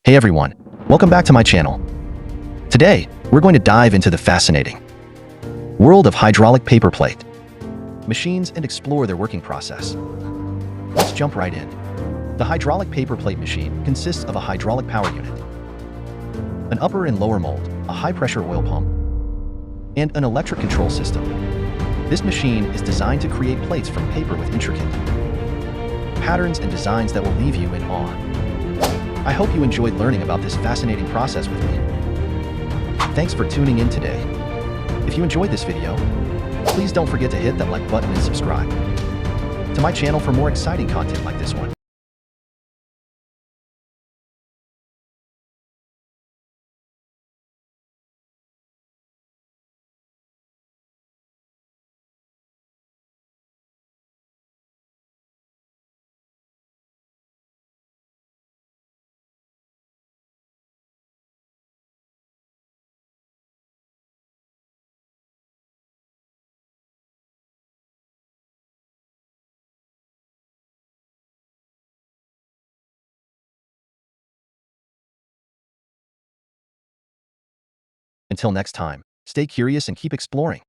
Hey everyone, welcome back to my channel. Today, we're going to dive into the fascinating world of hydraulic paper plate machines and explore their working process. Let's jump right in. The hydraulic paper plate machine consists of a hydraulic power unit, an upper and lower mold, a high-pressure oil pump, and an electric control system. This machine is designed to create plates from paper with intricate patterns and designs that will leave you in awe. I hope you enjoyed learning about this fascinating process with me. Thanks for tuning in today. If you enjoyed this video, please don't forget to hit that like button and subscribe to my channel for more exciting content like this one. Until next time, stay curious and keep exploring.